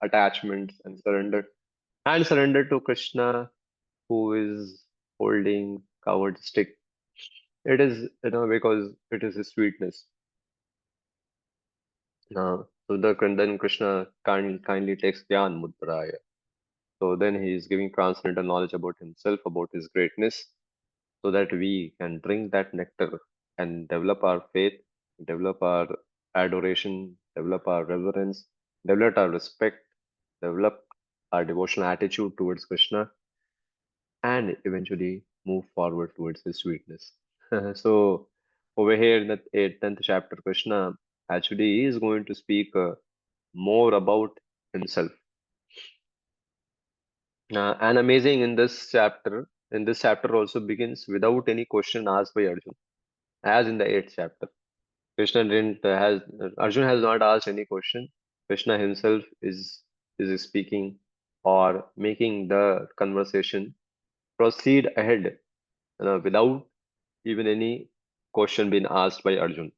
attachments and surrender to Krishna, who is holding covered stick. It is, because it is his sweetness. Then Krishna kindly takes Gyan Mudraya. So then he is giving transcendental knowledge about himself, about his greatness, so that we can drink that nectar and develop our faith, develop our adoration, develop our reverence, develop our respect, develop our devotional attitude towards Krishna, and eventually move forward towards his sweetness. So, over here in the 10th chapter, Krishna actually is going to speak more about himself. And amazing in this chapter also begins without any question asked by Arjun, as in the 8th chapter. Krishna didn't has Arjun has not asked any question. Krishna himself is speaking or making the conversation proceed ahead, without even any question being asked by Arjun.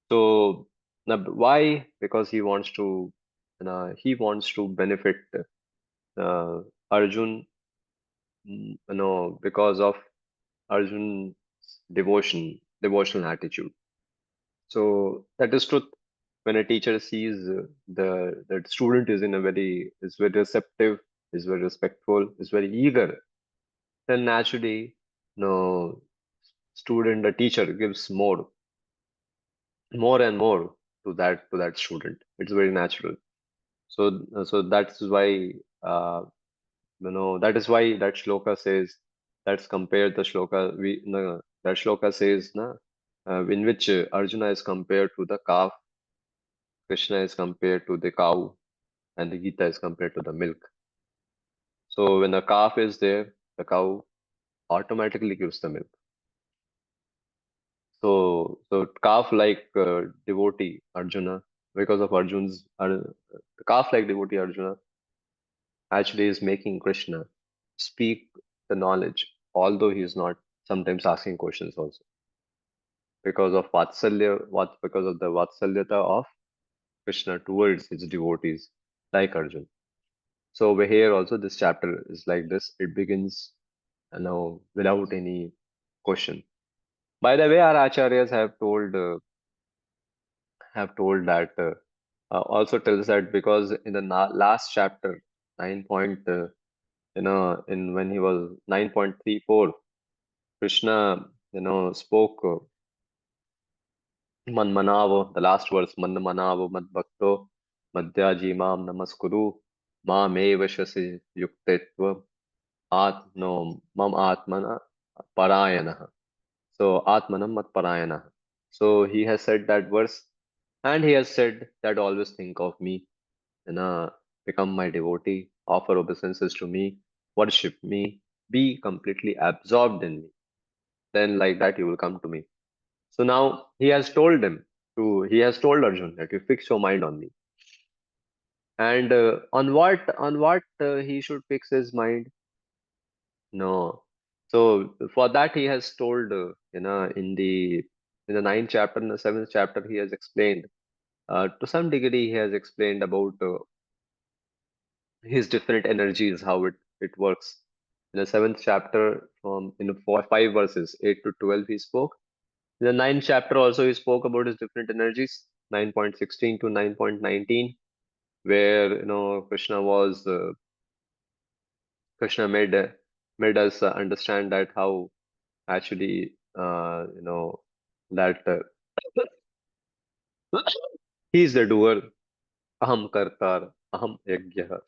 So now, why? Because he wants to benefit Arjun, because of Arjun's devotional attitude. So that is truth. When a teacher sees the student is very receptive, is very respectful, is very eager, then naturally, no the teacher gives more and more to that student. It's very natural. So that's why that is why that shloka says, let's compare the shloka we no, that shloka says na, in which Arjuna is compared to the calf, Krishna is compared to the cow, and the Gita is compared to the milk. So when the calf is there, the cow automatically gives the milk. So calf like devotee Arjuna, because of the calf like devotee Arjuna actually is making Krishna speak the knowledge, although he is not sometimes asking questions also, because of because of the vatsalyata of Krishna towards his devotees like Arjun. So over here also this chapter is like this. It begins, without any question. By the way, our acharyas have told that also tells that because in the last chapter 9 point in when he was 9.34, Krishna spoke manmanavo, the last verse, manmanavo madbhakto madhyaji mam namaskuru mam eva shasi yuktetva no mam atmana parayana. So atmanam mat parayana. So he has said that verse, and he has said that always think of me, become my devotee, offer obeisances to me, worship me, be completely absorbed in me. Then like that you will come to me. So now he has told Arjun that you fix your mind on me. And on what he should fix his mind? No. So for that he has told, in the ninth chapter, in the seventh chapter, he has explained, to some degree, he has explained about his different energies, how it works. In the seventh chapter, from in the 5 verses, 8 to 12, he spoke. In the ninth chapter, also, he spoke about his different energies, 9.16 to 9.19, where Krishna made us understand that how actually that he is the doer. Aham kartar, aham yajna,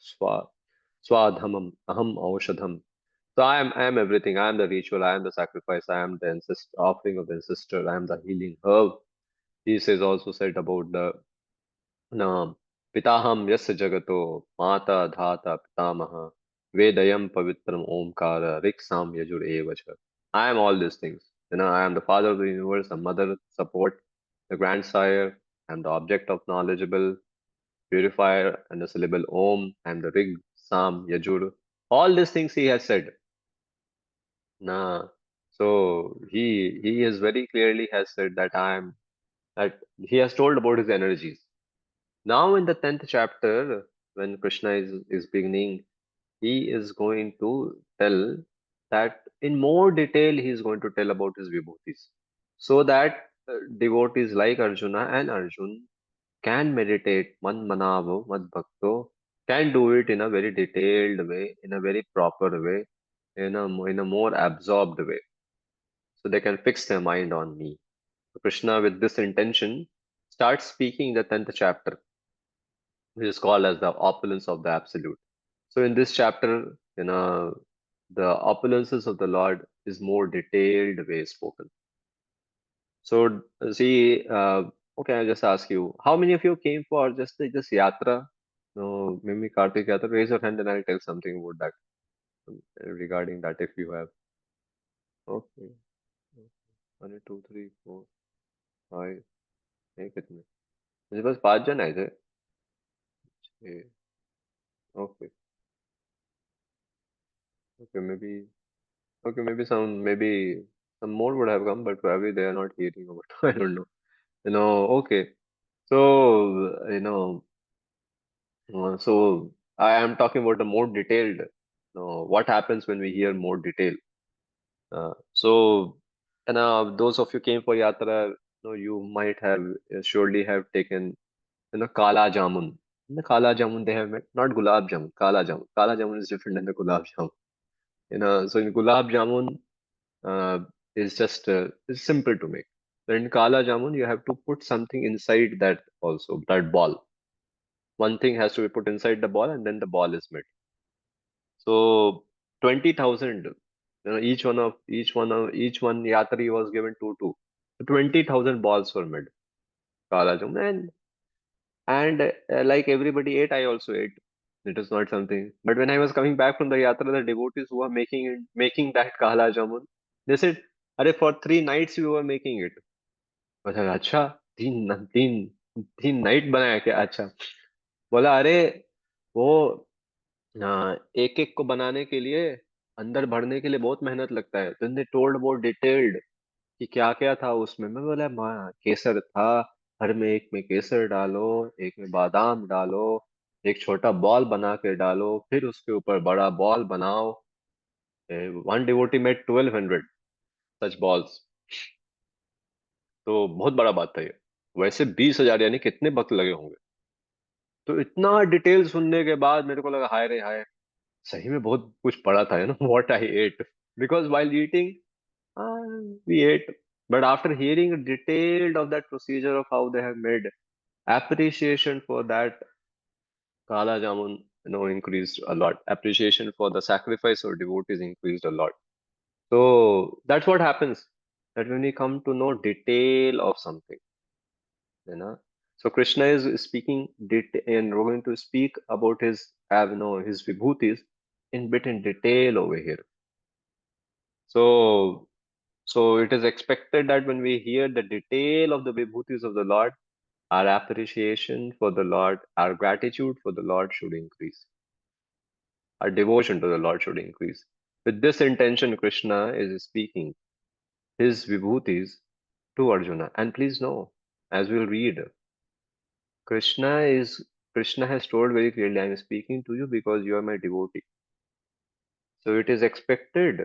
swadhamam, aham aushadham. So I am everything. I am the ritual. I am the sacrifice. I am the offering of the ancestor. I am the healing herb. He says also said about the no, pitaham yasya jagato mata dhata pitamaha vedayam pavitram omkara riksam yajur evacha. I am all these things. I am the father of the universe, the mother support, the grandsire. I am the object of knowledgeable, purifier, and the syllable om. I am the rig, sam, yajur. All these things he has said. Nah. So he is very clearly has said that that he has told about his energies. Now in the 10th chapter, when Krishna is beginning, he is going to tell that in more detail he is going to tell about his vibhutis, so that devotees like Arjuna and Arjun can meditate man manavo mad bhakto, can do it in a very detailed way, in a very proper way, in a more absorbed way, so they can fix their mind on me. So Krishna, with this intention, starts speaking the 10th chapter, which is called as the opulence of the absolute. So in this chapter, the opulences of the Lord is more detailed way spoken. So see, okay, I'll just ask you, how many of you came for just yatra? No, maybe Karthik yatra. Raise your hand and I'll tell something about that regarding that if you have. Okay, 1 2 3 4 5 नहीं कितने मुझे बस 5 जन आए थे okay okay maybe some more would have come but probably they are not hearing about I don't know okay so so I am talking about the more detailed what happens when we hear more detail so and those of you came for yatra you might have surely have taken kala jamun in the kala jamun they have met not gulab jamun kala jamun is different than the gulab jamun so in gulab jamun uh, is just is simple to make. So in kala jamun, you have to put something inside that also, that ball. One thing has to be put inside the ball, and then the ball is made. So 20,000. Each one yatri was given two. So 20,000 balls were made. Kala jamun, and like everybody ate, I also ate. It is not something. But when I was coming back from the yatra, the devotees who were making that kala jamun, they said, "Arey, for 3 nights we were making it." बोला अच्छा तीन तीन night बनाया क्या अच्छा बोला अरे वो एक एक को बनाने के लिए अंदर भरने के लिए बहुत मेहनत लगता है तो दे टोल्ड बहुत डिटेल्ड कि क्या क्या था उसमें मैं बोला माँ केसर था हर में एक में केसर डालो एक में बादाम डालो एक छोटा बॉल बना के डालो फिर उसके ऊपर बड़ा बॉल बनाओ वन डिवोटी मेड 1200 सच बॉल्स तो बहुत बड़ा बात था ये वैसे 20,000 यानी कितने वक्त लगे होंगे तो इतना डिटेल सुनने के बाद मेरे को लगा हाय रे हाय सही में बहुत कुछ पड़ा था what I ate because while eating we ate but after hearing detailed of that procedure of how they have made appreciation for that kala jamun increased a lot appreciation for the sacrifice of devotees increased a lot so that's what happens that when we come to know detail of something so Krishna is speaking and we're going to speak about his his vibhutis in bit in detail over here so so it is expected that when we hear the detail of the vibhutis of the Lord our appreciation for the Lord our gratitude for the Lord should increase our devotion to the Lord should increase with this intention Krishna is speaking his vibhutis to Arjuna and please know as we'll read Krishna is Krishna has told very clearly, I am speaking to you because you are my devotee. So it is expected,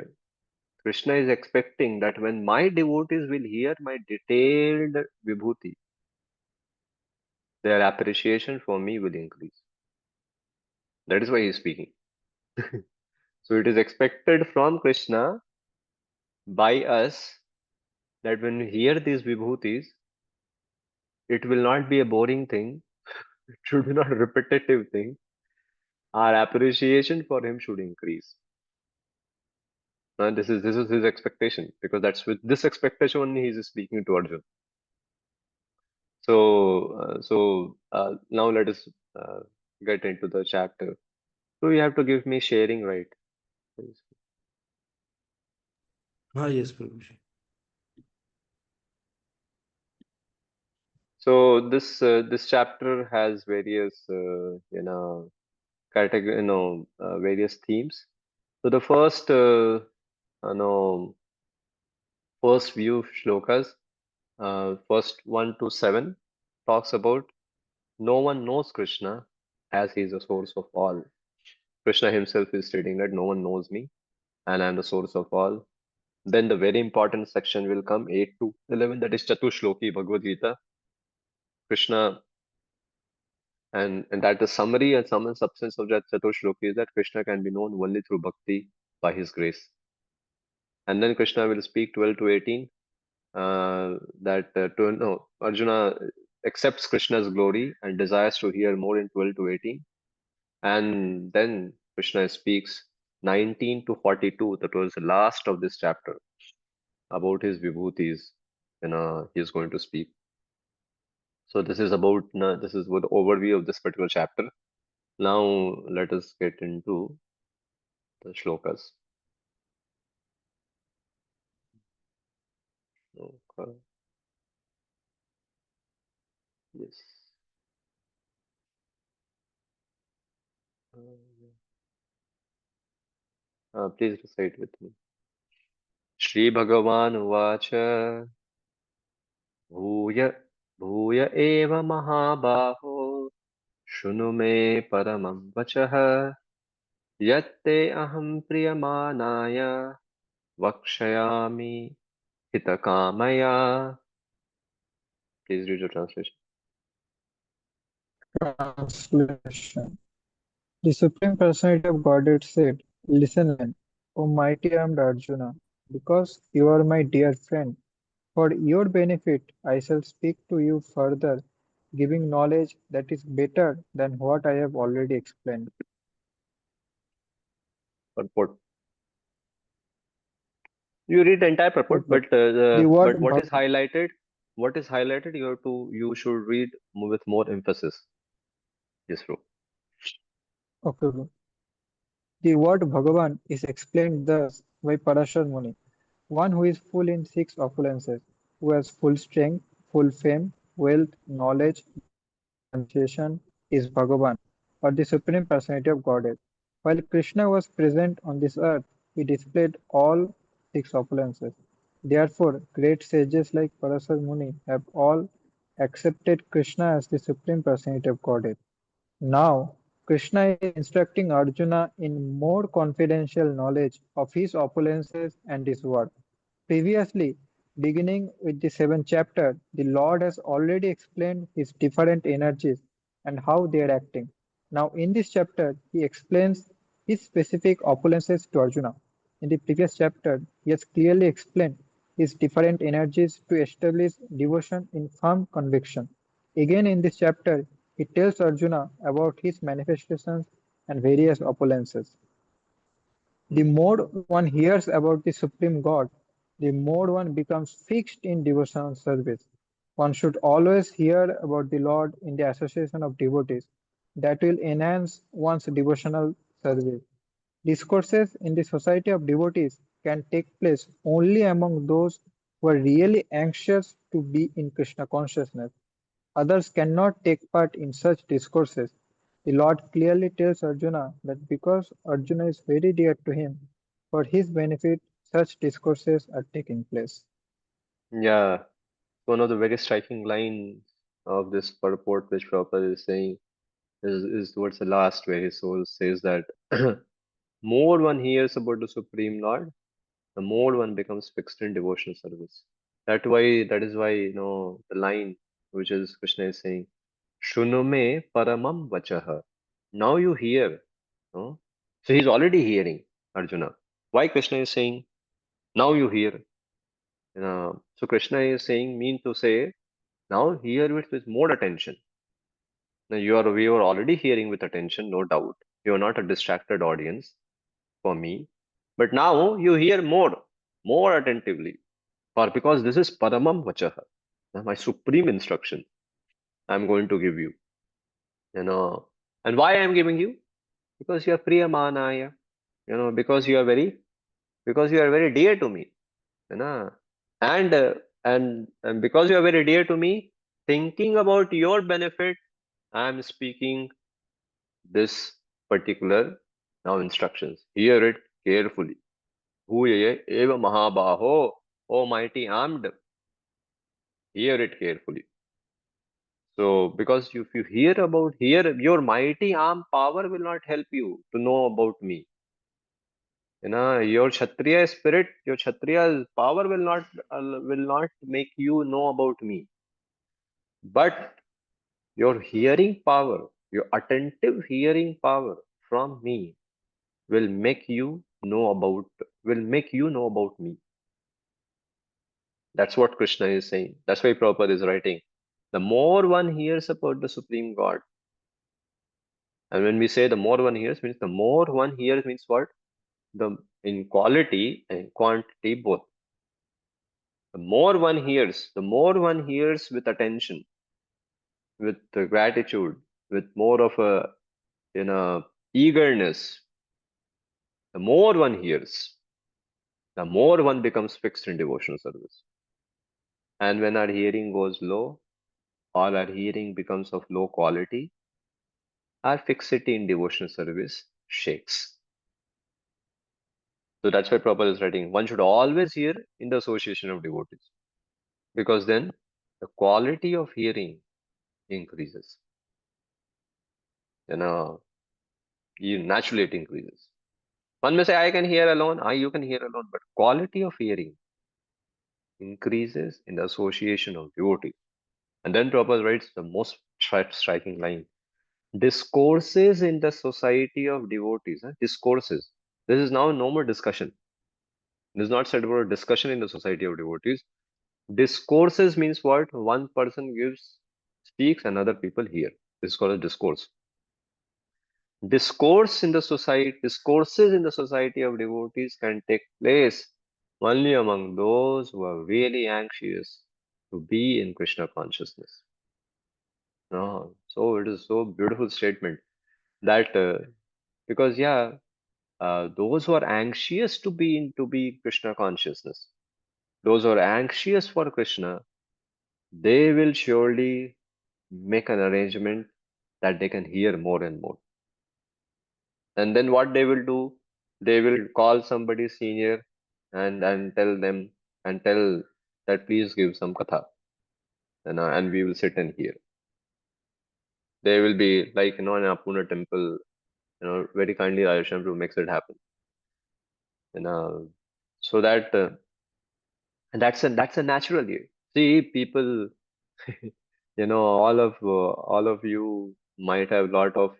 Krishna is expecting that when my devotees will hear my detailed vibhuti, their appreciation for me will increase. That is why he is speaking. So it is expected from Krishna by us that when we hear these vibhutis, it will not be a boring thing. It should be not a repetitive thing. Our appreciation for him should increase. This is his expectation because that's with this expectation only he is speaking to Arjun. So now let us uh, get into the chapter. So you have to give me sharing right. Please. हाँ yes Prabhu ji So this chapter has various category various themes. So the you know first few shlokas, first 1 to 7 talks about no one knows Krishna as he is the source of all. Krishna himself is stating that no one knows me and I am the source of all. Then the very important section will come 8 to 11, that is Chatushloki Bhagavad Gita. Krishna, and that the summary and sum and substance of that Chatushloki is that Krishna can be known only through bhakti by his grace. And then Krishna will speak 12 to 18 that to no Arjuna accepts Krishna's glory and desires to hear more in 12 to 18, and then Krishna speaks 19 to 42, that was the last of this chapter, about his vibhutis. He is going to speak. So this is about this is what overview of this particular chapter. Now let us get into the shlokas. Okay. Yes. Please recite with me. Shri Bhagavan Uvacha भूय भूय एव महाबाहो शृणु मे परमं वचः यत्ते अहं प्रियमाणाय वक्ष्यामि हितकामया. Please read the translation. Translation. The Supreme Personality of Godhead said, "Listen then, O mighty armed Arjuna, because you are my dear friend. For your benefit, I shall speak to you further, giving knowledge that is better than what I have already explained." Purport. You read the entire purport, Purport. The but word what bhak- is highlighted? What is highlighted? You should read with more emphasis. Yes, bro. okay, bro. The word Bhagavan is explained thus by Parashar Muni, one who is full in six opulences, who has full strength, full fame, wealth, knowledge, devotion, and renunciation, is Bhagavan, or the Supreme Personality of Godhead. While Krishna was present on this earth, he displayed all six opulences. Therefore, great sages like Parasar Muni have all accepted Krishna as the Supreme Personality of Godhead. Now, Krishna is instructing Arjuna in more confidential knowledge of his opulences and his work. Previously, beginning with the seventh chapter, the Lord has already explained his different energies and how they are acting. Now, in this chapter, he explains his specific opulences to Arjuna. In the previous chapter, he has clearly explained his different energies to establish devotion in firm conviction. Again, in this chapter, he tells Arjuna about his manifestations and various opulences. The Hmm. more one hears about the Supreme God, the more one becomes fixed in devotional service. One should always hear about the Lord in the association of devotees. That will enhance one's devotional service. Discourses in the society of devotees can take place only among those who are really anxious to be in Krishna consciousness. Others cannot take part in such discourses. The Lord clearly tells Arjuna that because Arjuna is very dear to him, for his benefit, such discourses are taking place. Yeah, one of the very striking lines of this purport which Prabhupada is saying is towards the last, where his soul says that more one hears about the Supreme Lord, the more one becomes fixed in devotional service. That is why, the line which is Krishna is saying, Shunume paramam vachaha. Now you hear. No? So he's already hearing Arjuna. Why Krishna is saying, now you hear? So Krishna is saying, mean to say, now hear with more attention. Now we are already hearing with attention, no doubt. You are not a distracted audience for me. But now you hear more attentively. For because this is Paramam Vachaha, my supreme instruction I'm going to give you. You know, and why I'm giving you? Because you are Priyamanaya. Because you are very dear to me. You know, and and because you are very dear to me, thinking about your benefit, I'm speaking this particular now instructions. Hear it carefully. Bhuye eva mahabaho, O mighty armed. Hear it carefully. So, because if you hear, your mighty arm power will not help you to know about me. Your Kshatriya spirit, your Kshatriya power will not make you know about me. But your hearing power, your attentive hearing power from me will make you know about will make you know about me. That's what Krishna is saying. That's why Prabhupada is writing. The more one hears about the Supreme God, and when we say the more one hears, means the more one hears means what? The in quality and quantity both. The more one hears with attention, with gratitude, with more of a eagerness, the more one hears, the more one becomes fixed in devotional service. And when our hearing goes low, or our hearing becomes of low quality, our fixity in devotional service shakes. So that's why Prabhupada is writing, one should always hear in the association of devotees, because then the quality of hearing increases. You know, naturally it increases. One may say, I can hear alone, you can hear alone, but quality of hearing increases in the association of devotees. And then Prabhupada writes the most striking line. Discourses in the society of devotees. Discourses. This is now no more discussion. This is not said about a discussion in the society of devotees. Discourses means what? One person speaks, and other people hear. This is called a discourse. Discourses in the society of devotees can take place only among those who are really anxious to be in Krishna consciousness. So it is so beautiful statement that because those who are anxious to be Krishna consciousness, those who are anxious for Krishna, they will surely make an arrangement that they can hear more and more. And then what they will do, they will call somebody senior and tell that please give some katha, and we will sit and hear. They will be like in a Pune temple, very kindly Ayusham to makes it happen. So that and that's a natural year. See, people, all of you might have lot of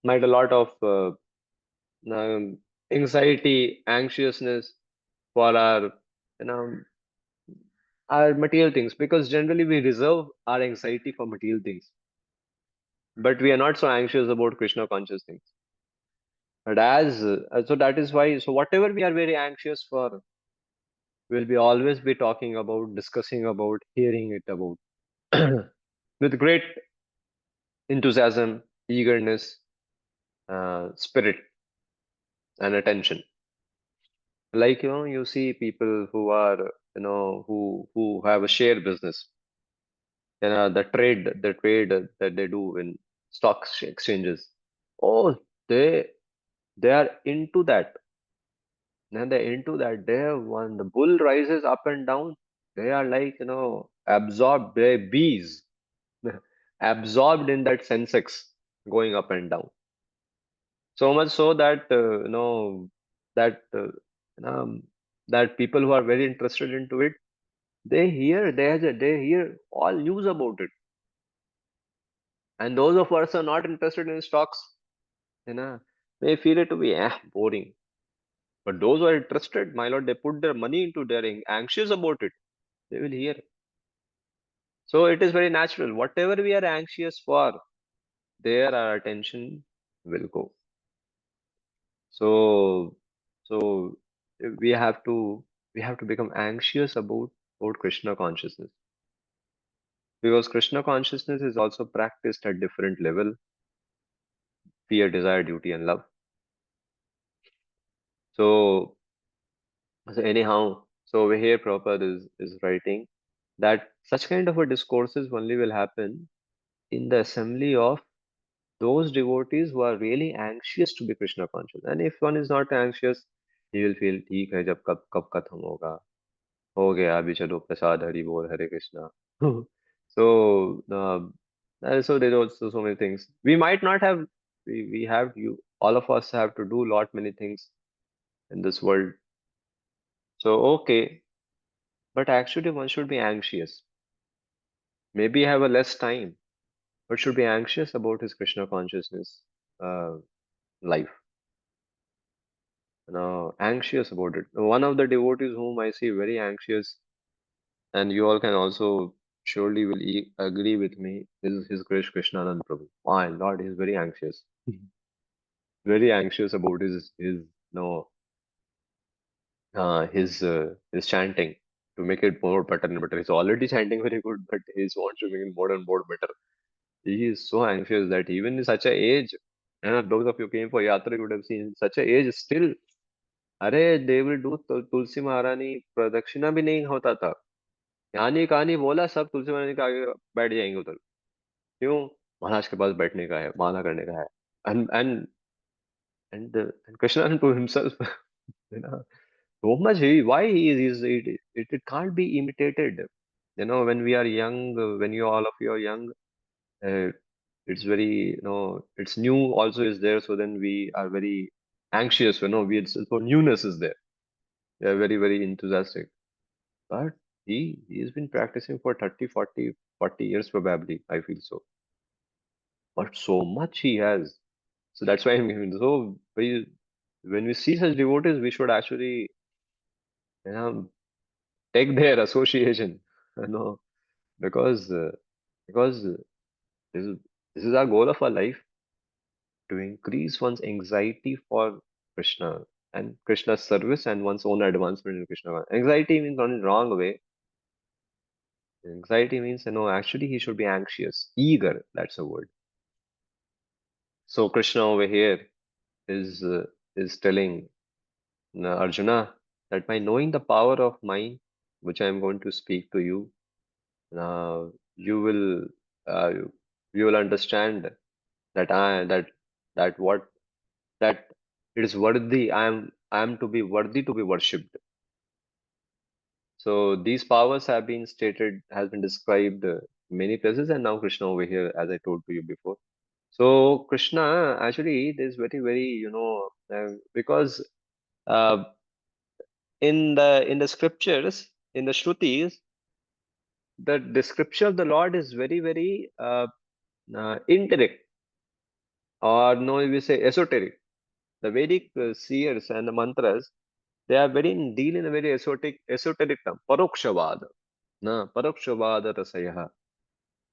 might a lot of anxiety, anxiousness for you know our material things, because generally we reserve our anxiety for material things, but we are not so anxious about Krishna conscious things. But so that is why, so whatever we are very anxious for, we'll be always be talking about, discussing about, hearing it about with great enthusiasm, eagerness, spirit, and attention. Like you see people who are who have a share business, the trade that they do in exchanges. Oh, they are into that. And they're into that. When the bull rises up and down, they are like absorbed. They're bees, absorbed in that sensex going up and down. So much so that that that people who are very interested into it, they hear all news about it. And those of us who are not interested in stocks, may feel it to be boring. But those who are interested, my lord, they put their money into, they're anxious about it. They will hear. So it is very natural. Whatever we are anxious for, there our attention will go. So, so we have to we have to become anxious about Krishna consciousness, because Krishna consciousness is also practiced at different level: fear, desire, duty, and love. So, so anyhow, so over here Prabhupada is writing that such kind of a discourses only will happen in the assembly of those devotees who are really anxious to be Krishna conscious. And if one is not anxious, he will feel ठीक है, जब कब कब खत्म होगा, हो गया अभी चलो प्रसाद हरि बोल हरे Krishna. So, so there are also so many things. We might not have, we have, you, all of us have to do lot many things in this world. So, okay, but actually one should be anxious. Maybe have a less time, but should be anxious about his Krishna consciousness life. Anxious about it. One of the devotees whom I see very anxious, and you all can also surely will agree with me, is his Grace Krishnanand Prabhu. My Lord, he's very anxious. Very anxious about his no his chanting to make it more better and better. He's already chanting very good, but he wants to make it more and more better. He is so anxious that even in such a age, and those of you came for Yatra, you would have seen such a age still. अरे they will do तुलसी महारानी प्रदक्षिणा भी नहीं होता था. कहानी कहानी बोला सब तुलसी महारानी के आगे बैठ जाएंगे उधर. क्यों? महाराज के पास बैठने का है, माला करने का है. And Krishna to himself, you know, so much why it can't be imitated. When we are young, when you all of you are young, uh, it's very, it's new also is there. So then we are very anxious. So newness is there. We are very, very enthusiastic. But he's been practicing for 30, 40 years probably, I feel so. But so much he has. So that's why when we see such devotees, we should actually, you know, take their association, you know, because this is this is our goal of our life, to increase one's anxiety for Krishna and Krishna's service and one's own advancement in Krishna. Anxiety means not in wrong way. Anxiety means, actually he should be anxious, eager. That's a word. So Krishna over here is uh, is telling Arjuna that by knowing the power of mind, which I am going to speak to you, you will uh, you will understand that that what that it is worthy. I am to be worthy to be worshipped. So these powers have been stated, has been described many places, and now Krishna over here, as I told to you before. So Krishna actually is very very because uh, in the scriptures, in the Shrutis, the description of the Lord is very very indirect, or no, we say esoteric. The Vedic seers and the mantras, they are very deal in a very esoteric term, parokshavad, parokshavad rasaya.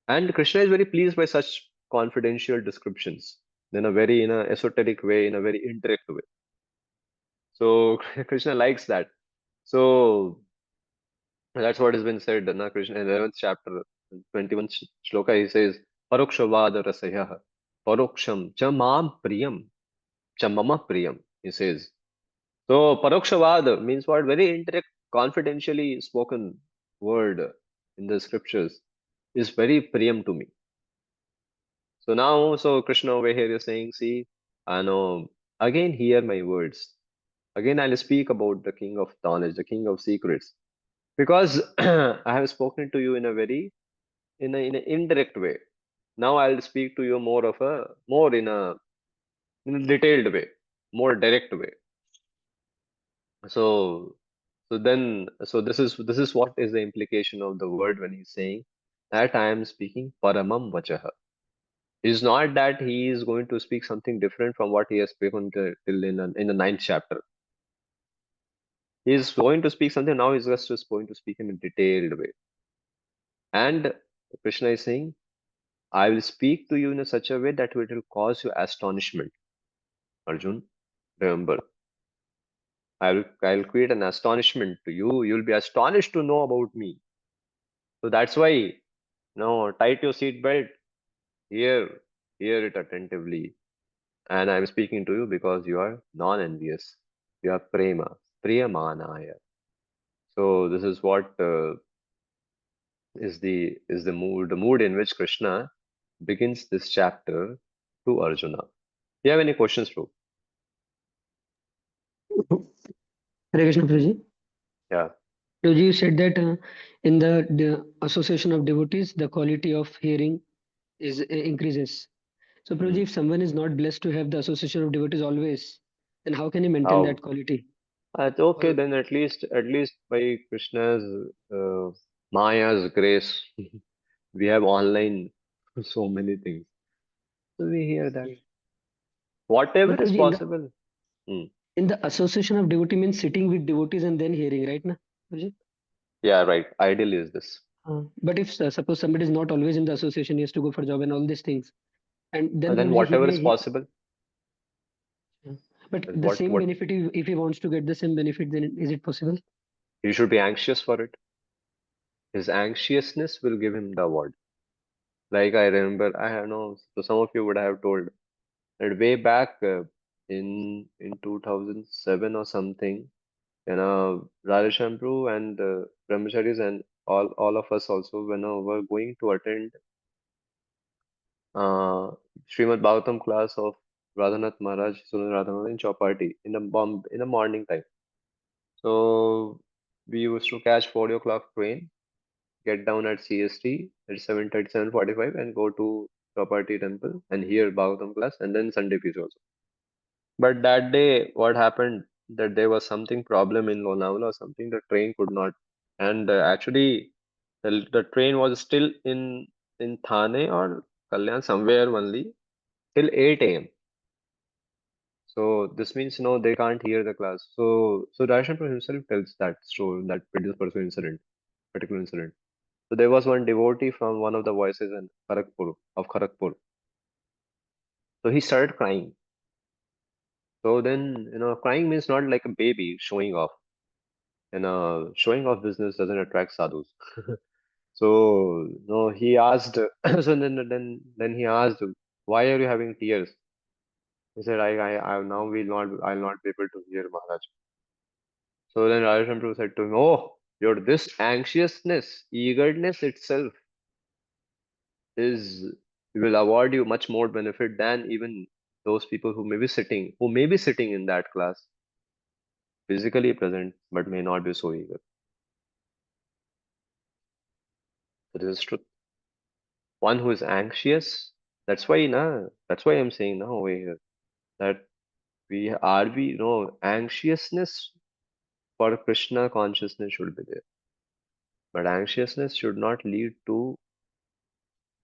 And Krishna is very pleased by such confidential descriptions in a very esoteric way, in a very indirect way. So Krishna likes that. So that's what has been said. Krishna in 11th chapter, 21 shloka, he says, Parokshavad rasaya, paroksham cha mam priyam, cha mama priyam, he says. So Parokshavad means what? Very indirect, confidentially spoken word in the scriptures is very priyam to me. So now, so Krishna over here is saying, see, I know, again hear my words. Again, I'll speak about the king of knowledge, the king of secrets. Because I have spoken to you in a very, in an indirect way. Now I'll speak to you more in a detailed way, more direct way. So, so this is what is the implication of the word when he's saying that I am speaking paramam vachaha. It's not that he is going to speak something different from what he has spoken till in the ninth chapter. He is going to speak something now. He's just going to speak in a detailed way. And Krishna is saying, I will speak to you in such a way that it will cause you astonishment. Arjun, remember, I'll create an astonishment to you. You'll be astonished to know about me. So that's why, no, tight your seat belt. Hear, hear it attentively. And I'm speaking to you because you are non-envious. You are prema, priyamanaya. So this is what is the mood in which Krishna begins this chapter to Arjuna. Do you have any questions, bro? Hare Krishna Prabhuji. Yeah. Prabhuji, you said that in the association of devotees, the quality of hearing is increases. So, Prabhuji, Hmm. if someone is not blessed to have the association of devotees always, then how can he maintain that How? quality? Okay, Or then at least by Krishna's uh, Maya's grace, we have online so many things. So we hear that. yeah. Whatever But is Prabhuji, possible. Hmm. in the association of devotee means sitting with devotees and then hearing, right? Na, Prabhuji? Yeah, right. Ideal is this. But if suppose somebody is not always in the association, he has to go for job and all these things, and then And then Prabhuji, he whatever may is possible uh, but is the same what benefit, if he wants to get the same benefit, then is it possible? he should be anxious for it. His anxiousness will give him the award. Like I remember, I don't know, so some of you would have told that way back in 2007 or something, Radha Shampoo and Brahmacharis and all of us also when were going to attend uh, Srimad Bhagavatam class of Radhanath Maharaj, Sunil Radhanath in Chowpatty in the morning time. So we used to catch 4 o'clock train, get down at CST at 7:30, 7:45, and go to Chowpatty temple and hear Bhagavatam class and then Sunday feast also. But that day, what happened that there was something problem in Lonavala or something, the train could not. And actually, the train was still in Thane or Kalyan somewhere only till 8 a.m. So this means they can't hear the class. So Darshan himself tells that story, that particular incident. So there was one devotee from one of the voices in Kharagpur. So he started crying. So then crying means not like a baby showing off. Showing off business doesn't attract sadhus. So no, he asked. So then he asked, "Why are you having tears?" He said, I now I'll not be able to hear Maharaj." So then Raja Prabhu said to him, "Oh, your this anxiousness, eagerness itself is will award you much more benefit than even those people who may be sitting in that class, physically present, but may not be so eager." So this is truth. One who is anxious, that's why I'm saying now over here that anxiousness for Krishna consciousness should be there. But anxiousness should not you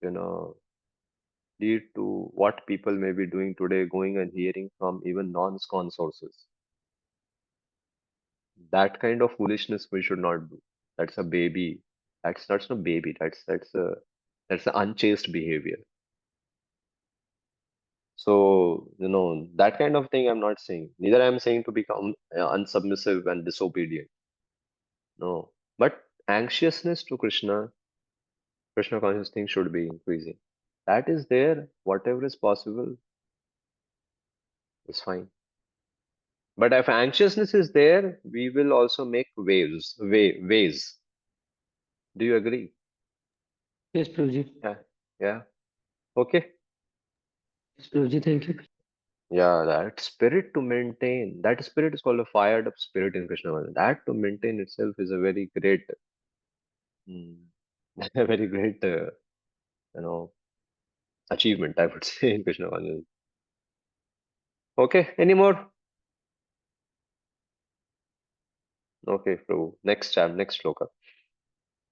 know, lead to what people may be doing today, going and hearing from even non-scon sources. That kind of foolishness we should not do. That's a baby. That's not baby. That's a unchaste behavior. So, that kind of thing I'm not saying. Neither I'm saying to become unsubmissive and disobedient. No. But anxiousness to Krishna conscious thing should be increasing. That is there. Whatever is possible is fine. But if anxiousness is there, we will also make ways. Do you agree? Yes, Prabhuji. Yeah. Yeah. Okay. Yes, Prabhuji, thank you. Yeah, that spirit to maintain, that spirit is called a fired up spirit in Krishna consciousness. That to maintain itself is a very great, mm, a very great, you know, achievement, I would say, in Krishna consciousness. Okay, any more? Okay, Prabhu. Next shloka.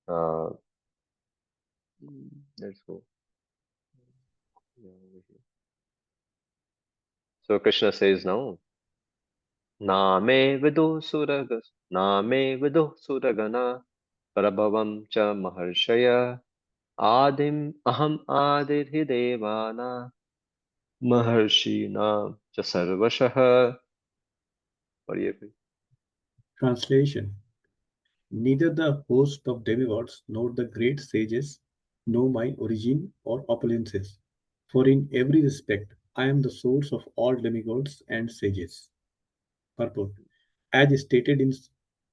Uh, let's go. Yeah, over here. So Krishna says now, नामे विदुः सुरगना प्रभवं च महर्षय आदिम् अहम् आदिर्हि देवानां महर्षीणां च सर्वशः. पढ़िए फिर. Translation: Neither the host of demigods nor the great sages know my origin or opulences, for in every respect I am the source of all demigods and sages. Purport: As stated in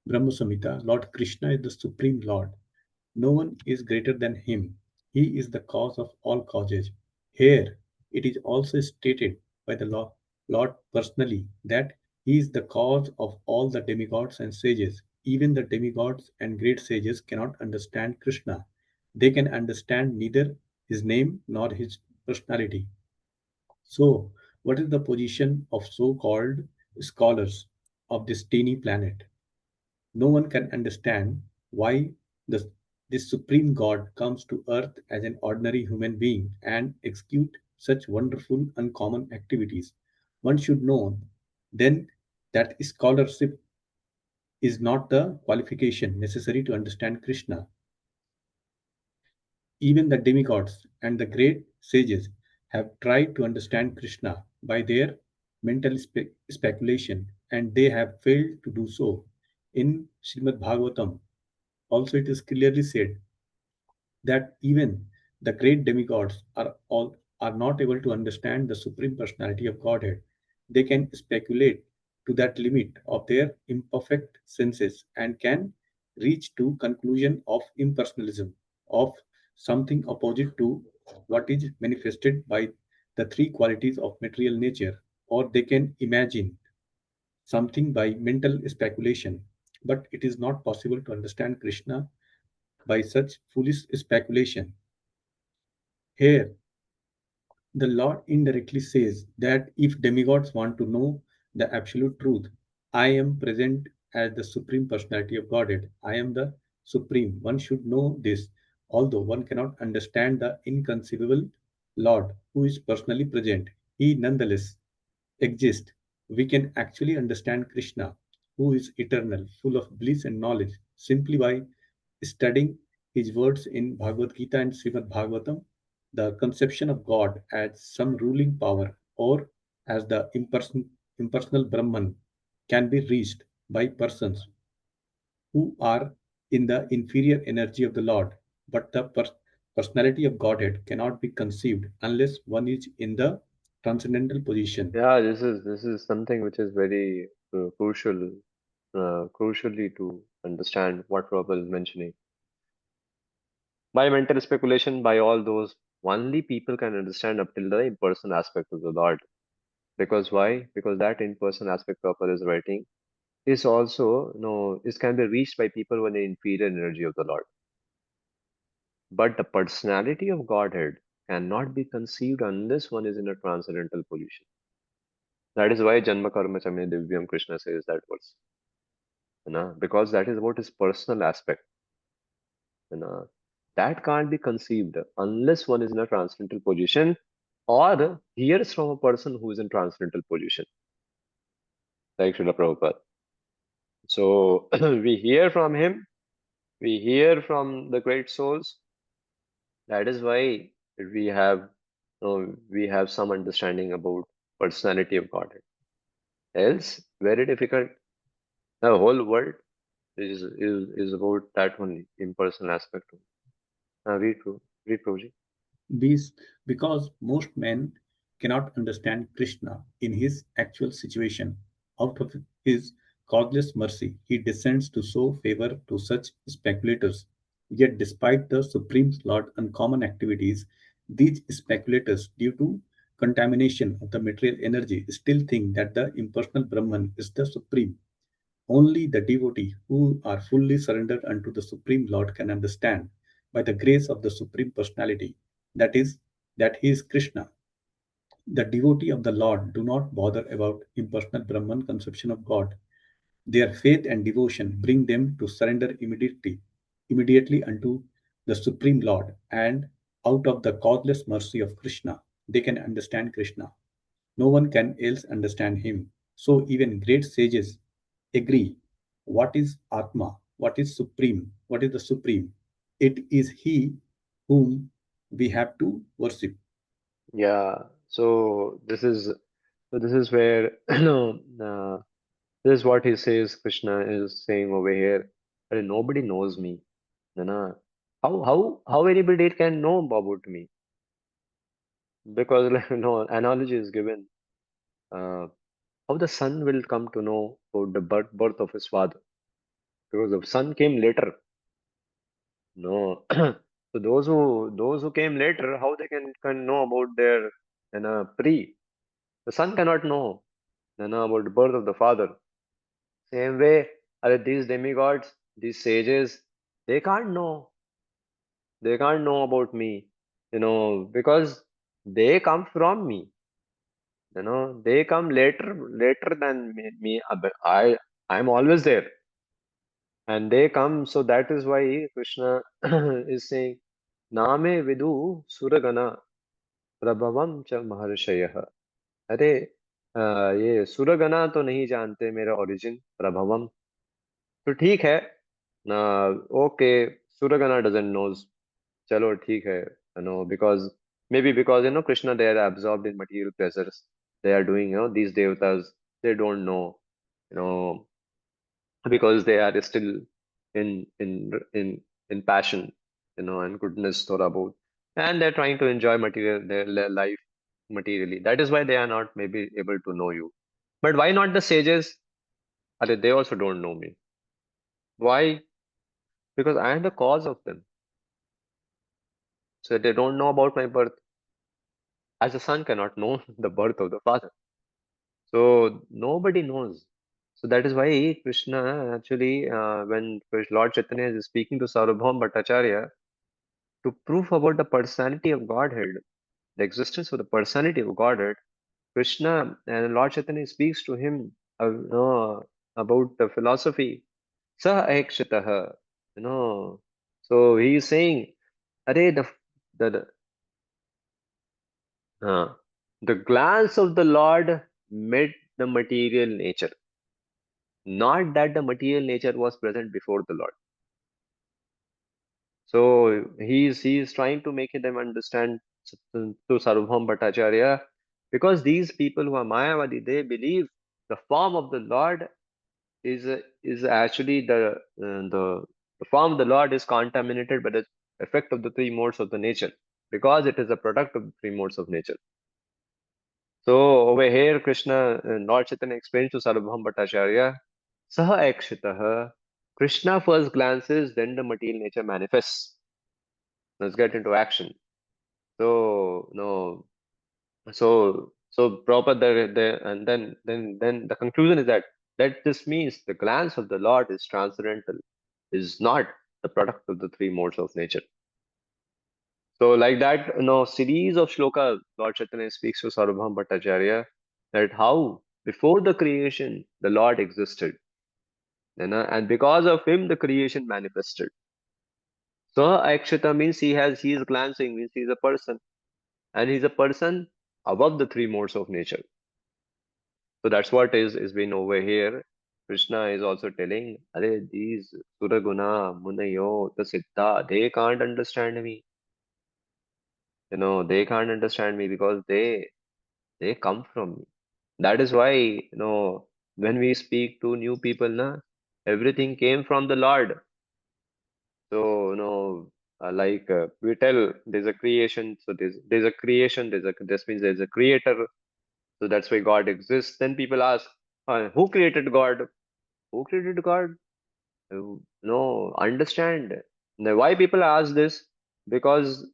Brahma Samhita, Lord Krishna is the Supreme Lord. No one is greater than him. He is the cause of all causes. Here, it is also stated by the Lord personally that he is the cause of all the demigods and sages, even the demigods and great sages cannot understand Krishna. They can understand neither his name nor his personality. So, what is the position of so called scholars of this teeny planet? No one can understand why the, this supreme God comes to earth as an ordinary human being and execute such wonderful, uncommon activities. One should know then that scholarship is not the qualification necessary to understand Krishna. Even the demigods and the great sages have tried to understand Krishna by their mental speculation, and they have failed to do so. In Srimad Bhagavatam, also it is clearly said that even the great demigods are not able to understand the supreme personality of Godhead. They can speculate to that limit of their imperfect senses and can reach to conclusion of impersonalism, of something opposite to what is manifested by the three qualities of material nature, or they can imagine something by mental speculation. But it is not possible to understand Krishna by such foolish speculation. Here, the Lord indirectly says that if demigods want to know the absolute truth, I am present as the Supreme Personality of Godhead. I am the Supreme. One should know this, although one cannot understand the inconceivable Lord who is personally present. He nonetheless exists. We can actually understand Krishna, who is eternal, full of bliss and knowledge, simply by studying his words in Bhagavad Gita and Srimad Bhagavatam. The conception of God as some ruling power or as the impersonal Brahman can be reached by persons who are in the inferior energy of the Lord, but the personality of Godhead cannot be conceived unless one is in the transcendental position. Yeah, this is something which is very crucial, crucially to understand what Prabhupada is mentioning. By mental speculation, by all those, only people can understand up till the in-person aspect of the Lord. Because why? Because that in-person aspect Prabhupada is writing is also, is can be reached by people with the inferior energy of the Lord. But the personality of Godhead cannot be conceived unless one is in a transcendental position. That is why Janma Karma Chame Divyam Krishna says that verse. Because that is about his personal aspect. You know, that can't be conceived unless one is in a transcendental position or hears from a person who is in transcendental position, like Srila Prabhupada. So we hear from him, we hear from the great souls. That is why we have some understanding about personality of Godhead. Else, very difficult. The whole world is about that only impersonal aspect. Read, read, Prabhuji. These because most men cannot understand Krishna in his actual situation. Out of his causeless mercy, he descends to show favor to such speculators. Yet, despite the Supreme Lord's uncommon activities, these speculators, due to contamination of the material energy, still think that the impersonal Brahman is the Supreme. Only the devotee who are fully surrendered unto the Supreme Lord can understand, by the grace of the Supreme Personality, that is, that He is Krishna. The devotee of the Lord do not bother about impersonal Brahman conception of God. Their faith and devotion bring them to surrender immediately unto the Supreme Lord, and out of the causeless mercy of Krishna, they can understand Krishna. No one can else understand him. So even great sages agree. What is Atma? What is Supreme? What is the Supreme? It is He whom we have to worship. Yeah. So this is where this is what he says. Krishna is saying over here. Nobody knows me. Na. How anybody can know about me? Because analogy is given. Uh, how the son will come to know about the birth of his father? Because the son came later. No. So those who came later, how they can know about their pre? The son cannot know about the birth of the father. Same way. These demigods, these sages, they can't know. They can't know about me, because they come from me. They come later than me. But I'm always there, and they come. So that is why Krishna is saying, "Name vidu suragana prabhavam cha maharshayah." अरे ये सुरगना तो नहीं जानते मेरा origin प्रभवम। तो ठीक है ना, ओके, सुरगना डजंट नोज, चलो ठीक है, because maybe because Krishna, they are absorbed in material pleasures, they are doing, these devatas, they don't know, you know because they are still in passion, and goodness thought about, and they're trying to enjoy their life materially. That is why they are not maybe able to know you. But why not the sages? They also don't know me. Why? Because I am the cause of them. So they don't know about my birth, as a son cannot know the birth of the father. So nobody knows. So that is why Krishna actually, when Lord Chaitanya is speaking to Sarvabhaum Bhattacharya to prove about the personality of Godhead, the existence of the personality of Godhead, Krishna and Lord Chaitanya speaks to him about the philosophy. Sa ekshitaha, you know. So he is saying, Are the uh, the glance of the Lord met the material nature. Not that the material nature was present before the Lord. So he's trying to make them understand to Sarvabhaum Bhattacharya, because these people who are Mayavadi, they believe the form of the Lord is actually the form of the Lord is contaminated by the effect of the three modes of the nature, because it is a product of the three modes of nature. So over here, Krishna, Lord Chaitanya explains to Sarvabhaum Bhattacharya, Saha Ekshitaha. Krishna first glances, then the material nature manifests. Let's get into action. So no, so proper and then the conclusion is that this means the glance of the Lord is transcendental, is not the product of the three modes of nature. So like that, series of shlokas, Lord Chaitanya speaks to Sarvabhaum Bhattacharya that how before the creation the Lord existed, and because of him the creation manifested. So Akshita means he is glancing, means he is a person, and he's a person above the three modes of nature. So that's what is been over here. Krishna is also telling, these Suraguna, Munayo, the Siddha, they can't understand me. They can't understand me because they come from me. That is why, when we speak to new people, everything came from the Lord. So, we tell there's a creation, so there's a creation, this means there's a creator, so that's why God exists. Then people ask, who created God? Who created God? No, understand. Now, why people ask this? Because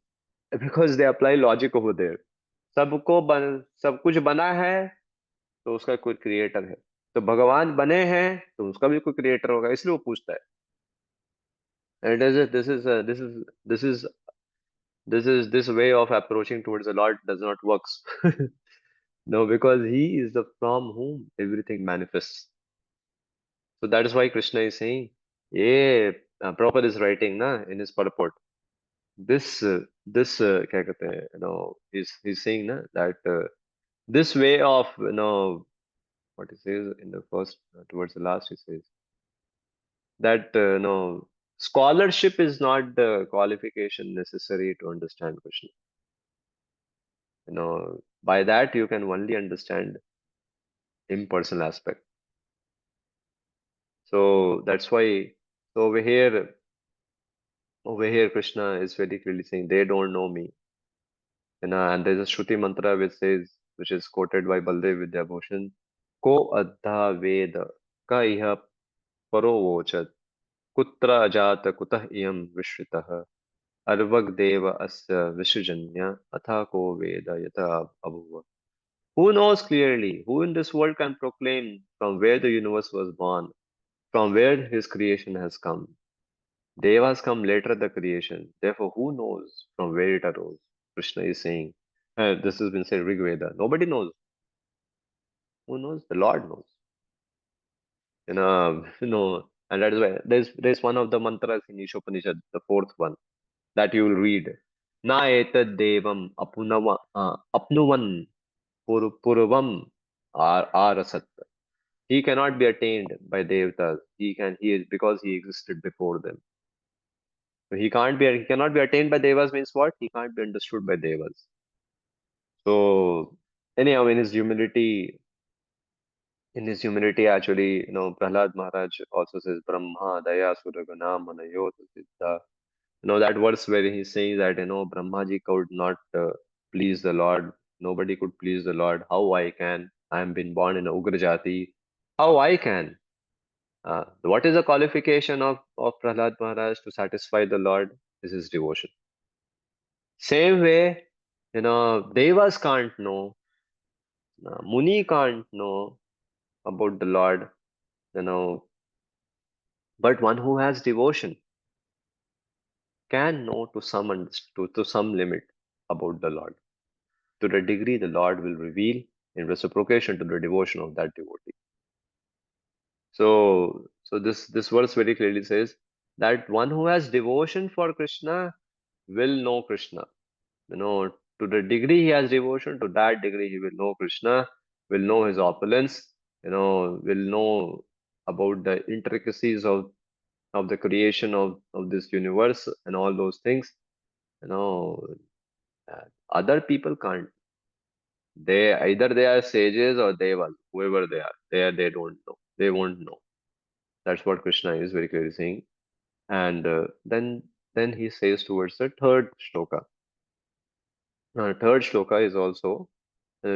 because they apply logic over there. सब कुछ बना है तो उसका कोई creator है, तो भगवान बने हैं तो उसका भी कोई क्रिएटर होगा, इसलिए वो पूछता है। And this way of approaching towards the Lord does not works. No, because he is the from whom everything manifests. So that is why Krishna is saying, yeah, Prabhupada is writing in his purport. This क्या कहते हैं, he's saying that this way of what he says in the first towards the last, he says that scholarship is not the qualification necessary to understand Krishna. By that you can only understand impersonal aspect. So that's why, so over here Krishna is very clearly saying they don't know me. And there's a Shruti mantra which says, which is quoted by Baldev Vidyabhushan, Ko Adha Veda Ka Iha Paro Vochat Kutra Ajata Kutah Iyam Vishritah Arvag Deva Asya Vishujanya Atha Ko Veda Yata Abhuva. Who knows clearly? Who in this world can proclaim from where the universe was born? from where his creation has come. Devas come later the creation. Therefore, who knows from where it arose? Krishna is saying. This has been said in Rig Veda. Nobody knows. Who knows? The Lord knows. And that is why there's one of the mantras in Ishopanishad, the fourth one, that you will read. Na etad devam apnuvan purvam arasat. He cannot be attained by devatas. He is because he existed before them. So he cannot be attained by devas means what? He can't be understood by devas. So anyhow, in his humility, actually, Prahlad Maharaj also says, Brahma, Daya, Suragana, Manayot, Siddha. That verse where he says that, Brahmaji could not please the Lord. Nobody could please the Lord. How I can? I am been born in a Ugra Jati. How I can? What is the qualification of Prahlad Maharaj to satisfy the Lord? Is his devotion. Same way, Devas can't know, Muni can't know about the Lord, you know, but one who has devotion can know to some limit about the Lord. To the degree the Lord will reveal in reciprocation to the devotion of that devotee. So this verse very clearly says that one who has devotion for Krishna will know Krishna. To the degree he has devotion, to that degree he will know Krishna, will know his opulence, will know about the intricacies of the creation of this universe and all those things. You know, other people can't. They are sages or devas, whoever they don't know. They won't know. That's what Krishna is very clearly saying. And then he says towards the third shloka. Third shloka is also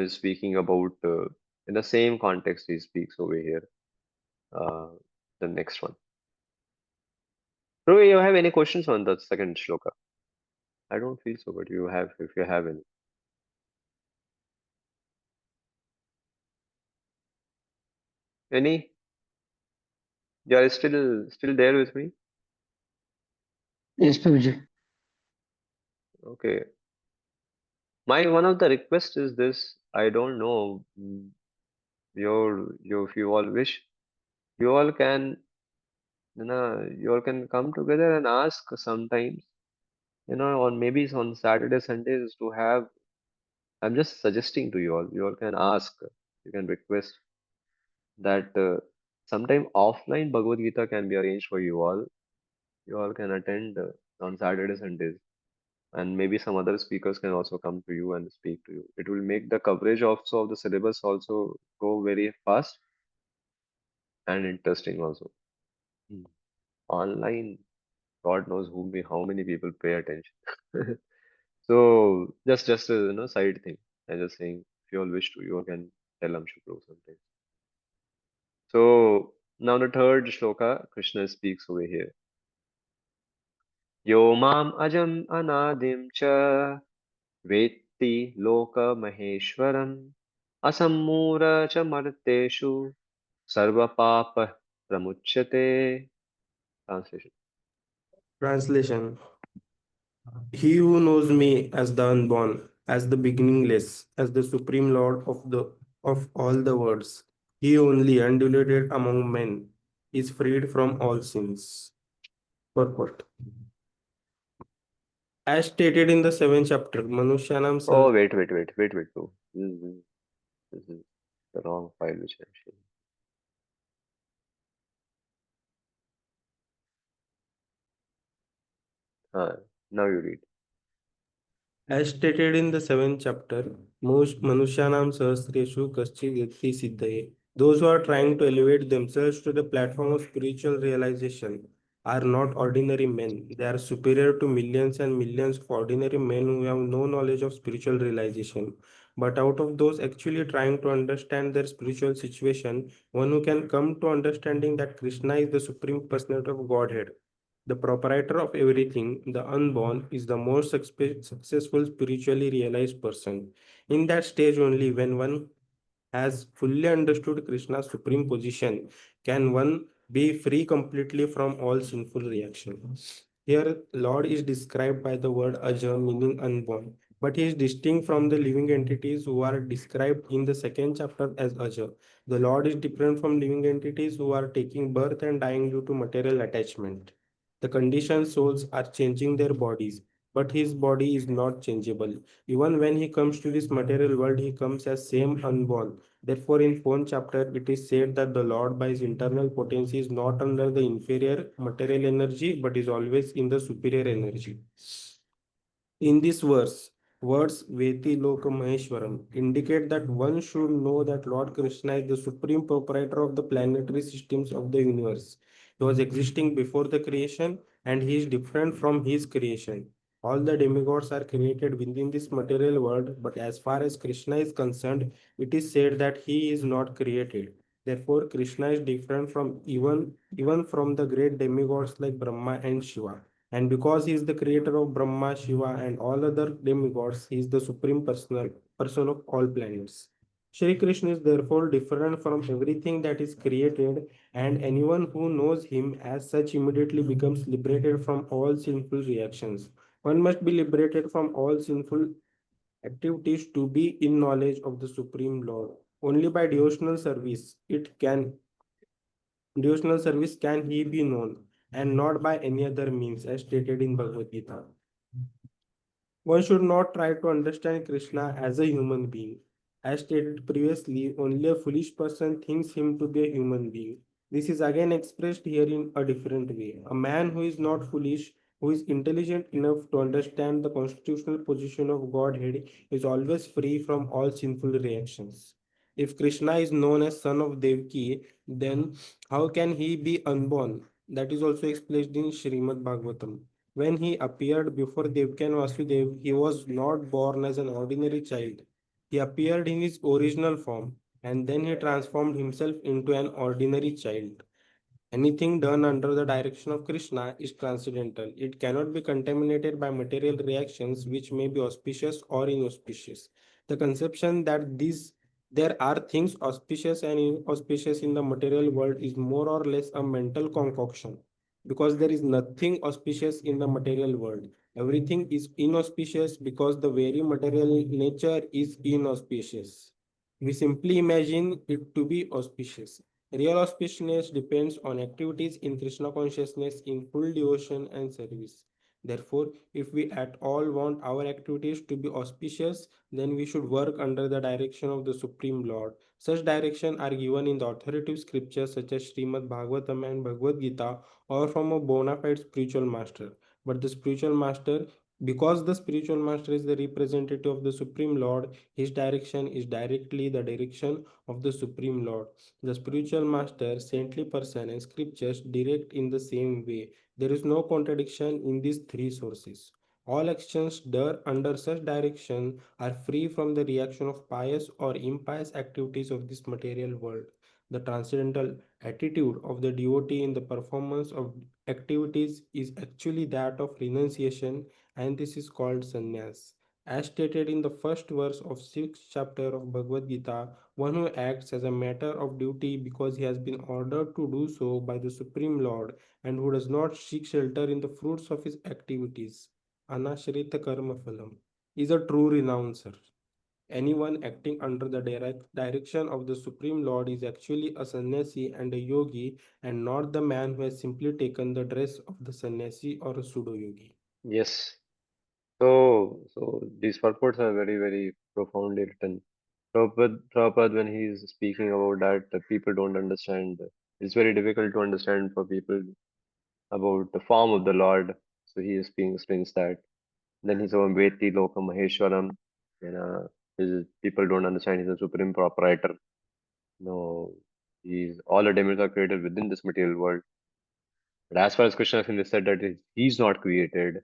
speaking about in the same context he speaks over here. Uh, the next one. Do you have any questions on the second shloka? I don't feel so, but if you have any. Any? You are still there with me? Yes, Prabhuji. Okay. My one of the requests is this. I don't know. If you all wish, you all can, you all can come together and ask sometimes, on maybe on Saturday, Sundays to have. I'm just suggesting to you all. You all can ask. You can request that sometime offline Bhagavad Gita can be arranged for you all. You all can attend on Saturday, Sundays, and maybe some other speakers can also come to you and speak to you. It will make the coverage also of the syllabus also go very fast and interesting also. Hmm. Online, God knows how many people pay attention. So just a side thing. I'm just saying, if you all wish to, you all can tell Amshukro sometimes. So now the third shloka, Krishna speaks over here. Yo mam ajam anadim cha vetti loka maheshwaram asammura cha marteshu sarva papa pramuchyate. Translation. Translation: He who knows me as the unborn, as the beginningless, as the supreme Lord of all the worlds, he only undulated among men, is freed from all sins. Purport. As stated in the seventh chapter, Manushyanam Oh, wait. Oh, this is the wrong file which I'm sharing. Now you read. As stated in the seventh chapter, Manushyanam Sahasreshu Kaschid Yati Siddhaye. Those who are trying to elevate themselves to the platform of spiritual realization are not ordinary men. They are superior to millions and millions of ordinary men who have no knowledge of spiritual realization. But out of those actually trying to understand their spiritual situation, one who can come to understanding that Krishna is the Supreme Personality of Godhead, the proprietor of everything, the unborn, is the most successful spiritually realized person. In that stage only, when one has fully understood Krishna's supreme position, can one be free completely from all sinful reaction. Here, Lord is described by the word Aja, meaning unborn, but he is distinct from the living entities who are described in the second chapter as Aja. The Lord is different from living entities who are taking birth and dying due to material attachment. The conditioned souls are changing their bodies, but his body is not changeable. Even when he comes to this material world, he comes as same unborn. Therefore, in fourth chapter, it is said that the Lord, by his internal potency, is not under the inferior material energy, but is always in the superior energy. In this verse, words Veti Loka Maheshwaram indicate that one should know that Lord Krishna is the supreme proprietor of the planetary systems of the universe. He was existing before the creation and he is different from his creation. All the demigods are created within this material world, but as far as Krishna is concerned, it is said that he is not created. Therefore, Krishna is different from even from the great demigods like Brahma and Shiva. And because he is the creator of Brahma, Shiva, and all other demigods, he is the supreme personal person of all planets. Shri Krishna is therefore different from everything that is created, and anyone who knows him as such immediately becomes liberated from all sinful reactions. One must be liberated from all sinful activities to be in knowledge of the Supreme Lord. Only by devotional service can he be known, and not by any other means, as stated in Bhagavad Gita. One should not try to understand Krishna as a human being. As stated previously, only a foolish person thinks him to be a human being. This is again expressed here in a different way. A man who is not foolish, who is intelligent enough to understand the constitutional position of Godhead, is always free from all sinful reactions. If Krishna is known as son of Devaki, then how can he be unborn? That is also explained in Srimad Bhagavatam. When he appeared before Devaki and Vasudev, he was not born as an ordinary child. He appeared in his original form and then he transformed himself into an ordinary child. Anything done under the direction of Krishna is transcendental. It cannot be contaminated by material reactions which may be auspicious or inauspicious. The conception that there are things auspicious and inauspicious in the material world is more or less a mental concoction because there is nothing auspicious in the material world. Everything is inauspicious because the very material nature is inauspicious. We simply imagine it to be auspicious. Real auspiciousness depends on activities in Krishna consciousness in full devotion and service. Therefore, if we at all want our activities to be auspicious, then we should work under the direction of the Supreme Lord. Such direction are given in the authoritative scriptures such as Srimad Bhagavatam and Bhagavad Gita or from a bona fide spiritual master. But the spiritual master, because the spiritual master is the representative of the Supreme Lord, his direction is directly the direction of the Supreme Lord. The spiritual master, saintly person, and scriptures direct in the same way. There is no contradiction in these three sources. All actions done under such direction are free from the reaction of pious or impious activities of this material world. The transcendental attitude of the devotee in the performance of activities is actually that of renunciation, and this is called sannyas. As stated in the first verse of 6th chapter of Bhagavad Gita, one who acts as a matter of duty because he has been ordered to do so by the Supreme Lord and who does not seek shelter in the fruits of his activities, anashrita karma phalam, is a true renouncer. Anyone acting under the direction of the Supreme Lord is actually a sannyasi and a yogi, and not the man who has simply taken the dress of the sannyasi or a pseudo yogi. Yes. So these purports are very, very profoundly written. Prabhupada, when he is speaking about that, people don't understand. It's very difficult to understand for people about the form of the Lord. So he is being explains that. Then he's on Veti Loka Maheshwaram. People don't understand he's a supreme proprietor. No, he's all the demigods are created within this material world. But as far as Krishna is concerned, they said that he's not created.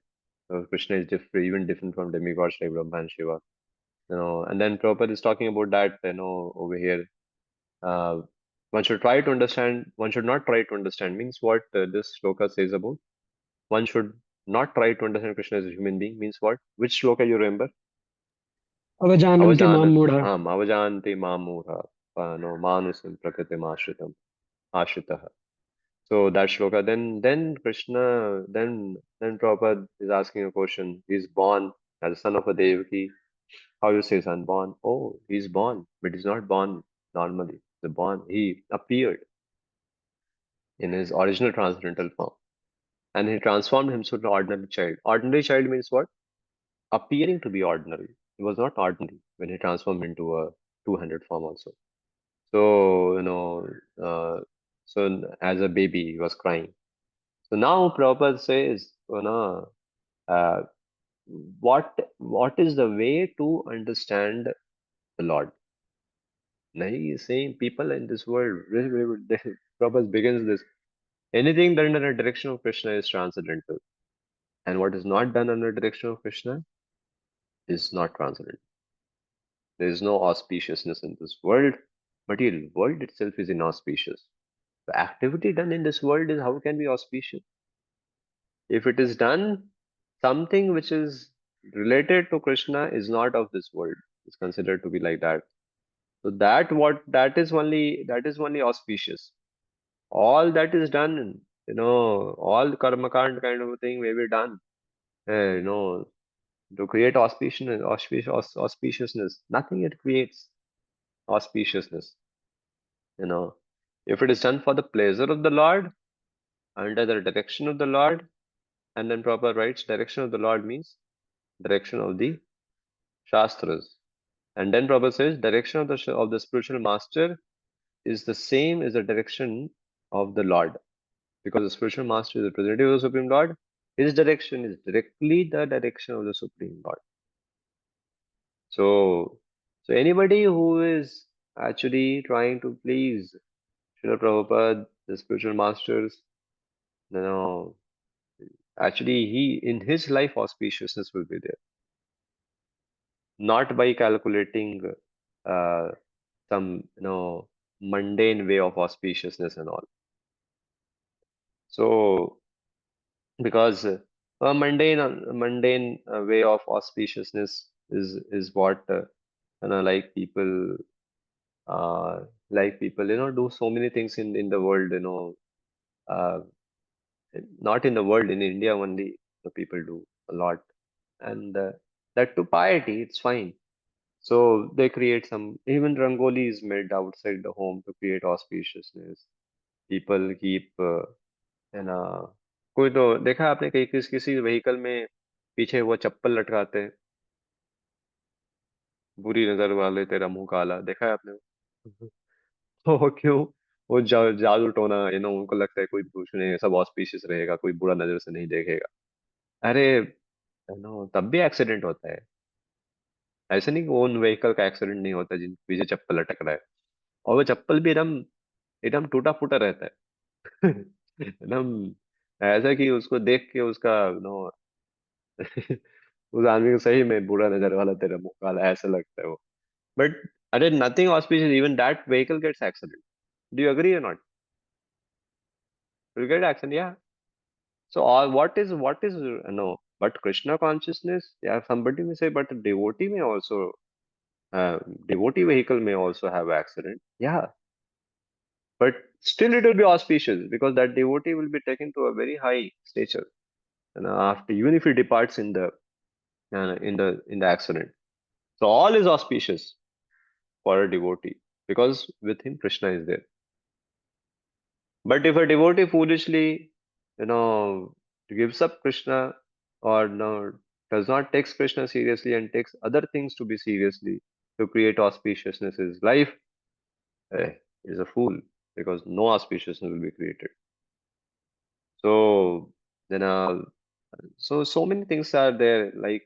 So Krishna is different, even different from demigods like Brahma and Shiva. And then Prabhupada is talking about that, over here. Uh, one should try to understand, one should not try to understand, means what this shloka says about. One should not try to understand Krishna as a human being, means what? Which shloka you remember? Avajananti mam mudha. Avajanti mamura, no, manusim prakritim ashritam, ashritaha. So that shloka, then Krishna, then Prabhupada is asking a question. He's born as a son of a Devaki. How you say son born? Oh, he's born, but he's not born normally. The born, he appeared in his original transcendental form, and he transformed himself to an ordinary child. Ordinary child means what? Appearing to be ordinary. He was not ordinary when he transformed into a 200 form also. So, so as a baby, he was crying. So now Prabhupada says, uh, what is the way to understand the Lord? Now he is saying people in this world, Prabhupada begins this. Anything done in the direction of Krishna is transcendental. And what is not done under the direction of Krishna is not transcendental. There is no auspiciousness in this world. Material world itself is inauspicious. The activity done in this world is how can be auspicious? If it is done, something which is related to Krishna is not of this world. It's considered to be like that. So that is only auspicious. All that is done, all karma kind of a thing may be done. To create auspiciousness. Nothing it creates auspiciousness. You know, if it is done for the pleasure of the Lord, under the direction of the Lord, and then proper writes direction of the Lord means direction of the Shastras. And then Prabhupada says direction of the spiritual master is the same as the direction of the Lord. Because the spiritual master is the representative of the Supreme Lord, his direction is directly the direction of the Supreme Lord. So, so anybody who is actually trying to please Srila Prabhupada, the spiritual masters, you know, actually he in his life auspiciousness will be there. Not by calculating uh, some mundane way of auspiciousness and all. So because a mundane way of auspiciousness is what like people do so many things in the world, uh, not in the world, in India only the people do a lot, and that to piety it's fine. So they create some, even rangoli is made outside the home to create auspiciousness. People keep है ना, कोई तो देखा है आपने कहीं किसी vehicle में पीछे वो चप्पल लटकाते हैं, बुरी नजर वाले तेरा मुंह काला, देखा है आपने? वो क्यों? वो जादू टोना, उनको लगता है कोई कुछ नहीं, सब ऑस्पिशियस रहेगा, कोई बुरा नजर से नहीं देखेगा। अरे तब भी एक्सीडेंट होता है। ऐसे नहीं कि ओन व्हीकल का एक्सीडेंट नहीं होता जिन पीछे चप्पल लटक रहा है, और वो चप्पल भी एकदम एकदम टूटा फूटा रहता है। एकदम ऐसा कि उसको देख के उसका उस आदमी को सही में बुरा नजर वाला तेरा मुंह काला ऐसा लगता है वो। बट अरे nothing auspicious, even that vehicle gets accident. Do you agree or not? Will get accident, या। So all what is but Krishna consciousness, yeah, somebody may say, but devotee may also devotee vehicle may also have accident, yeah, but still it will be auspicious because that devotee will be taken to a very high stature, and after, even if he departs in the in the accident, so all is auspicious for a devotee because with him Krishna is there. But if a devotee foolishly, you know, gives up Krishna, or no, does not take Krishna seriously and takes other things to be seriously to create auspiciousness in his life, is a fool because no auspiciousness will be created. So then, so many things are there. Like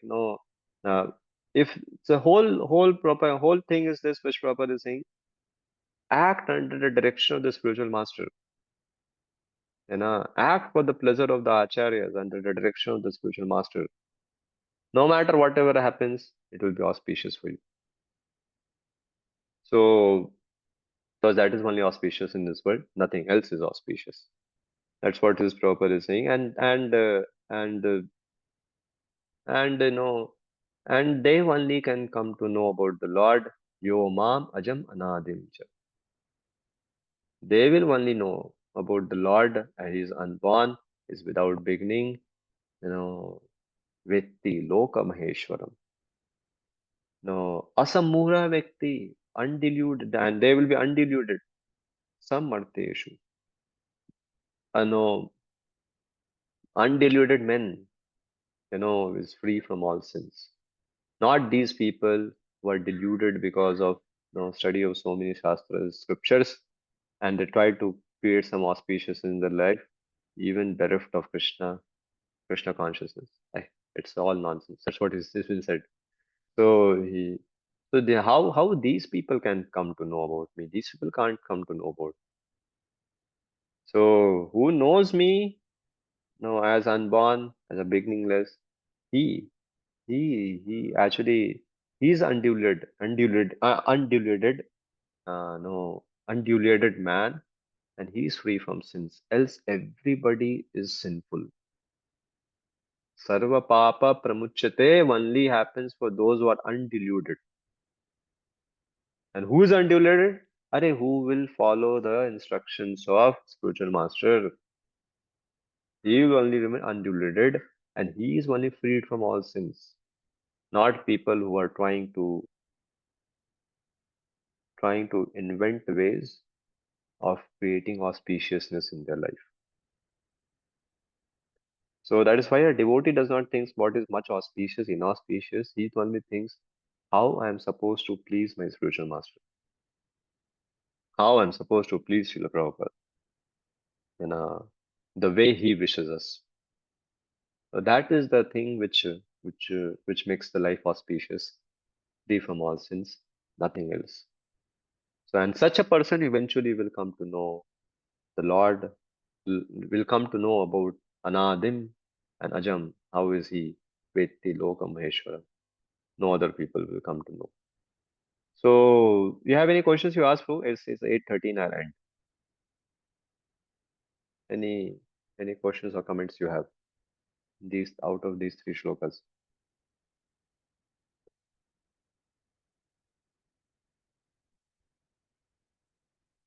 uh, if the whole thing is this, which Prabhupada is saying, act under the direction of the spiritual master. Act for the pleasure of the acharyas under the direction of the spiritual master. No matter whatever happens, it will be auspicious for you. So, because that is only auspicious in this world, nothing else is auspicious. That's what his Prabhupada is saying, and and they only can come to know about the Lord. Yo mam ajam anadim cha. They will only know about the Lord, and he is unborn, is without beginning, Vetti Loka Maheshwaram. No, Asamura Vekti, undiluted, and they will be undiluted. Some Marteshu. No, undiluted men, is free from all sins. Not these people who are deluded because of study of so many shastras, scriptures, and they try to create some auspicious in their life, even bereft of Krishna consciousness. It's all nonsense. That's what is been said. So how these people can come to know about me? These people can't come to know about. So who knows me? No, as unborn, as a beginningless, he he actually he's undulated man, and he's free from sins. Else everybody is sinful. Sarva papa pramuchate only happens for those who are undiluted. And who is undiluted? Are who will follow the instructions of spiritual master? He will only remain undiluted, and he is only freed from all sins. Not people who are trying to invent ways of creating auspiciousness in their life. So that is why a devotee does not think what is much auspicious, inauspicious. He only thinks how I am supposed to please my spiritual master, how I am supposed to please Srila Prabhupada in the way he wishes us. So that is the thing which makes the life auspicious, free from all sins, nothing else. So and such a person eventually will come to know the Lord, will come to know about Anadim and Ajam. How is he? Vetti Lokam Maheshwara. No other people will come to know. So, you have any questions you ask for? It's 8:13 I'll end. Any any questions or comments you have? These out of these three shlokas.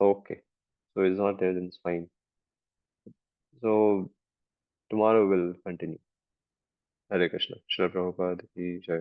Okay. So it's not there, then it's fine. So tomorrow we'll continue. Hare Krishna. Shri Prabhupada ki jai.